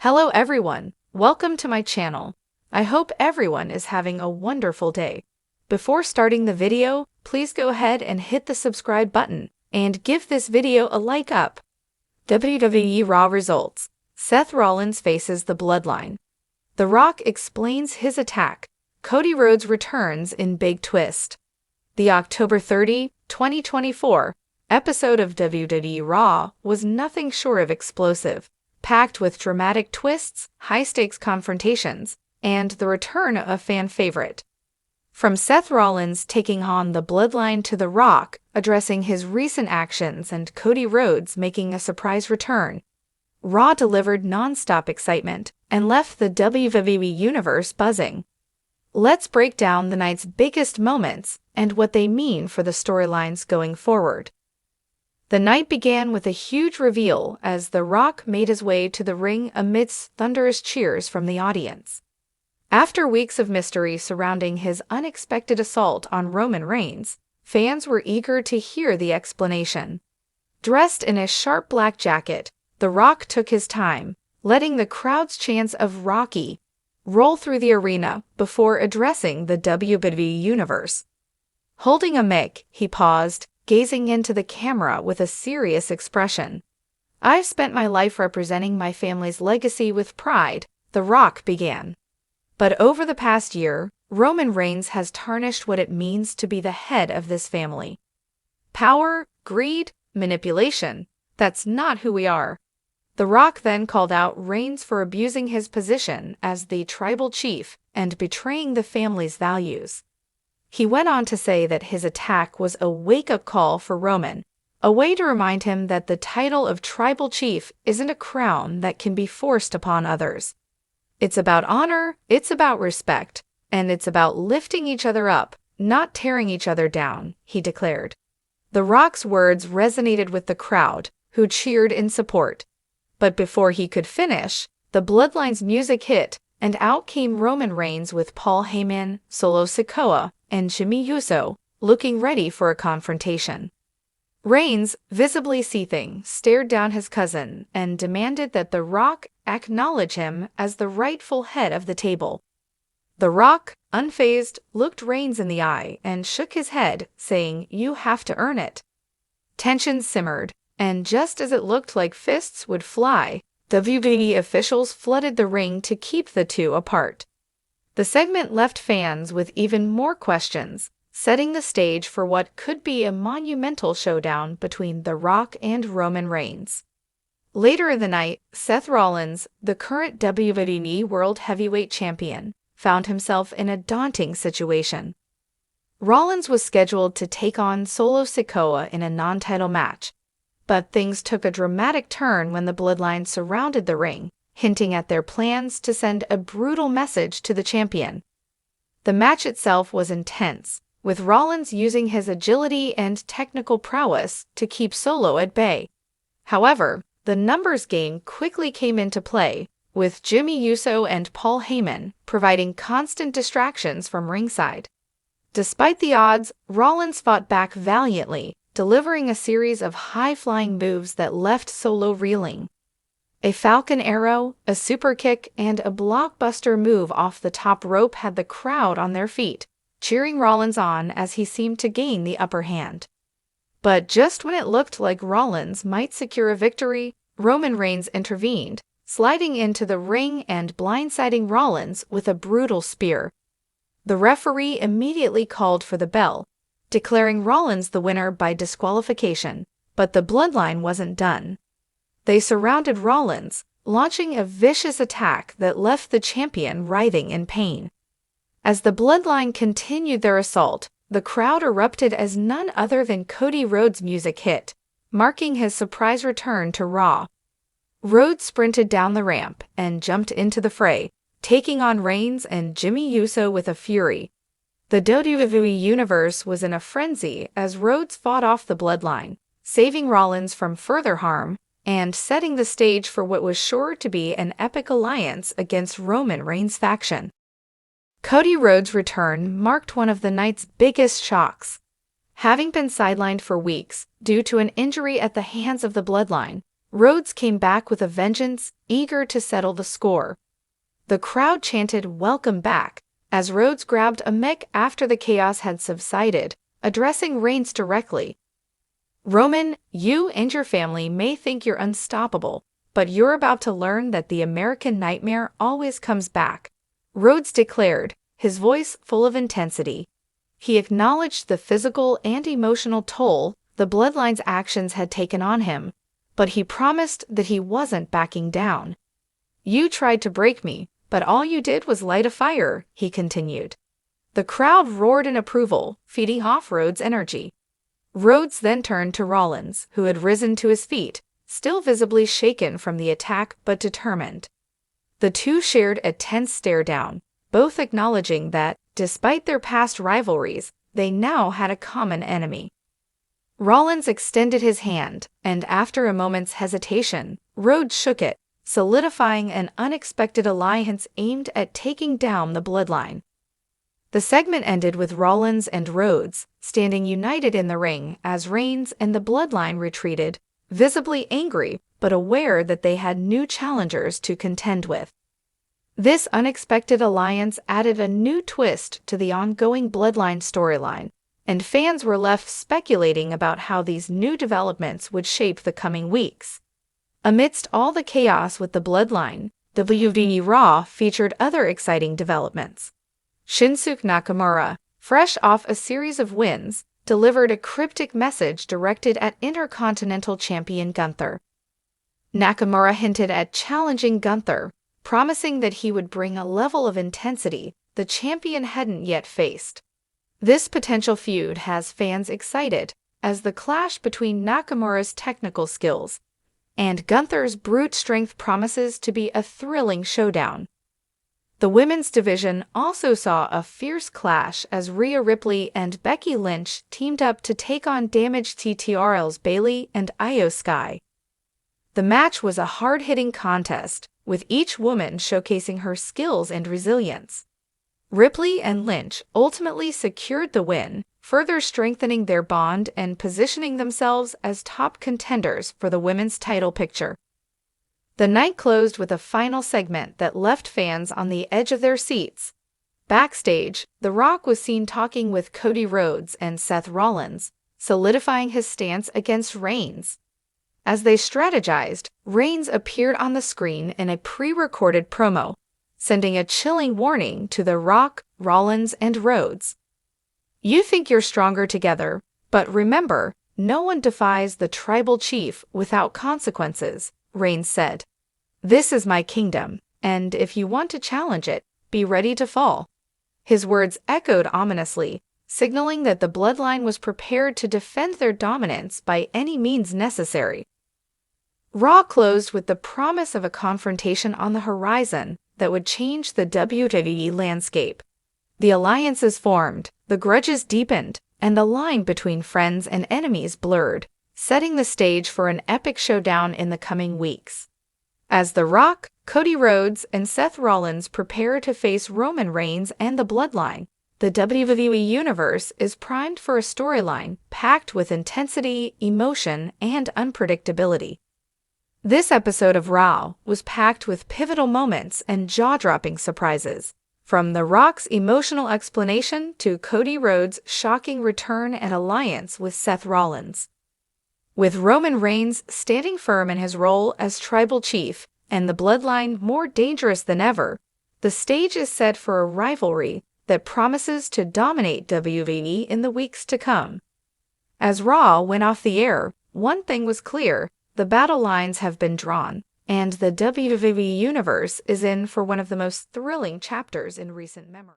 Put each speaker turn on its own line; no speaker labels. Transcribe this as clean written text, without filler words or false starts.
Hello everyone, welcome to my channel. I hope everyone is having a wonderful day. Before starting the video, please go ahead and hit the subscribe button and give this video a like up. WWE Raw results. Seth Rollins faces the Bloodline. The Rock explains his attack. Cody Rhodes returns in big twist. The October 30, 2024 episode of WWE Raw was nothing short of explosive, packed with dramatic twists, high-stakes confrontations, and the return of a fan favorite. From Seth Rollins taking on the Bloodline to The Rock addressing his recent actions and Cody Rhodes making a surprise return, Raw delivered non-stop excitement and left the WWE Universe buzzing. Let's break down the night's biggest moments and what they mean for the storylines going forward. The night began with a huge reveal as The Rock made his way to the ring amidst thunderous cheers from the audience. After weeks of mystery surrounding his unexpected assault on Roman Reigns, fans were eager to hear the explanation. Dressed in a sharp black jacket, The Rock took his time, letting the crowd's chants of "Rocky" roll through the arena before addressing the WWE Universe. Holding a mic, he paused, gazing into the camera with a serious expression. "I've spent my life representing my family's legacy with pride," The Rock began. "But over the past year, Roman Reigns has tarnished what it means to be the head of this family. Power, greed, manipulation, that's not who we are." The Rock then called out Reigns for abusing his position as the tribal chief and betraying the family's values. He went on to say that his attack was a wake-up call for Roman, a way to remind him that the title of tribal chief isn't a crown that can be forced upon others. "It's about honor, it's about respect, and it's about lifting each other up, not tearing each other down," he declared. The Rock's words resonated with the crowd, who cheered in support. But before he could finish, the Bloodline's music hit, and out came Roman Reigns with Paul Heyman, Solo Sikoa, and Jimmy Uso, looking ready for a confrontation. Reigns, visibly seething, stared down his cousin and demanded that The Rock acknowledge him as the rightful head of the table. The Rock, unfazed, looked Reigns in the eye and shook his head, saying, "You have to earn it." Tension simmered, and just as it looked like fists would fly, WWE officials flooded the ring to keep the two apart. The segment left fans with even more questions, setting the stage for what could be a monumental showdown between The Rock and Roman Reigns. Later in the night, Seth Rollins, the current WWE World Heavyweight Champion, found himself in a daunting situation. Rollins was scheduled to take on Solo Sikoa in a non-title match, but things took a dramatic turn when the Bloodline surrounded the ring, hinting at their plans to send a brutal message to the champion. The match itself was intense, with Rollins using his agility and technical prowess to keep Solo at bay. However, the numbers game quickly came into play, with Jimmy Uso and Paul Heyman providing constant distractions from ringside. Despite the odds, Rollins fought back valiantly, delivering a series of high-flying moves that left Solo reeling. A Falcon Arrow, a super kick, and a blockbuster move off the top rope had the crowd on their feet, cheering Rollins on as he seemed to gain the upper hand. But just when it looked like Rollins might secure a victory, Roman Reigns intervened, sliding into the ring and blindsiding Rollins with a brutal spear. The referee immediately called for the bell, declaring Rollins the winner by disqualification, but the Bloodline wasn't done. They surrounded Rollins, launching a vicious attack that left the champion writhing in pain. As the Bloodline continued their assault, the crowd erupted as none other than Cody Rhodes' music hit, marking his surprise return to Raw. Rhodes sprinted down the ramp and jumped into the fray, taking on Reigns and Jimmy Uso with a fury. The WWE Universe was in a frenzy as Rhodes fought off the Bloodline, saving Rollins from further harm and setting the stage for what was sure to be an epic alliance against Roman Reigns' faction. Cody Rhodes' return marked one of the night's biggest shocks. Having been sidelined for weeks due to an injury at the hands of the Bloodline, Rhodes came back with a vengeance, eager to settle the score. The crowd chanted "Welcome back" as Rhodes grabbed a mic after the chaos had subsided, addressing Reigns directly. "Roman, you and your family may think you're unstoppable, but you're about to learn that the American nightmare always comes back," Rhodes declared, his voice full of intensity. He acknowledged the physical and emotional toll the Bloodline's actions had taken on him, but he promised that he wasn't backing down. "You tried to break me, but all you did was light a fire," he continued. The crowd roared in approval, feeding off Rhodes' energy. Rhodes then turned to Rollins, who had risen to his feet, still visibly shaken from the attack but determined. The two shared a tense stare-down, both acknowledging that, despite their past rivalries, they now had a common enemy. Rollins extended his hand, and after a moment's hesitation, Rhodes shook it, solidifying an unexpected alliance aimed at taking down the Bloodline. The segment ended with Rollins and Rhodes standing united in the ring as Reigns and the Bloodline retreated, visibly angry but aware that they had new challengers to contend with. This unexpected alliance added a new twist to the ongoing Bloodline storyline, and fans were left speculating about how these new developments would shape the coming weeks. Amidst all the chaos with the Bloodline, WWE Raw featured other exciting developments. Shinsuke Nakamura, fresh off a series of wins, delivered a cryptic message directed at Intercontinental Champion Gunther. Nakamura hinted at challenging Gunther, promising that he would bring a level of intensity the champion hadn't yet faced. This potential feud has fans excited, as the clash between Nakamura's technical skills and Gunther's brute strength promises to be a thrilling showdown. The women's division also saw a fierce clash as Rhea Ripley and Becky Lynch teamed up to take on damaged TRL's Bayley and Io Sky. The match was a hard-hitting contest, with each woman showcasing her skills and resilience. Ripley and Lynch ultimately secured the win, further strengthening their bond and positioning themselves as top contenders for the women's title picture. The night closed with a final segment that left fans on the edge of their seats. Backstage, The Rock was seen talking with Cody Rhodes and Seth Rollins, solidifying his stance against Reigns. As they strategized, Reigns appeared on the screen in a pre-recorded promo, sending a chilling warning to The Rock, Rollins, and Rhodes. "You think you're stronger together, but remember, no one defies the tribal chief without consequences," Reigns said. "This is my kingdom, and if you want to challenge it, be ready to fall." His words echoed ominously, signaling that the Bloodline was prepared to defend their dominance by any means necessary. Raw closed with the promise of a confrontation on the horizon that would change the WWE landscape. The alliances formed, the grudges deepened, and the line between friends and enemies blurred, setting the stage for an epic showdown in the coming weeks. As The Rock, Cody Rhodes, and Seth Rollins prepare to face Roman Reigns and the Bloodline, the WWE Universe is primed for a storyline packed with intensity, emotion, and unpredictability. This episode of Raw was packed with pivotal moments and jaw-dropping surprises, from The Rock's emotional explanation to Cody Rhodes' shocking return and alliance with Seth Rollins. With Roman Reigns standing firm in his role as tribal chief and the Bloodline more dangerous than ever, the stage is set for a rivalry that promises to dominate WWE in the weeks to come. As Raw went off the air, one thing was clear: the battle lines have been drawn, and the WWE Universe is in for one of the most thrilling chapters in recent memory.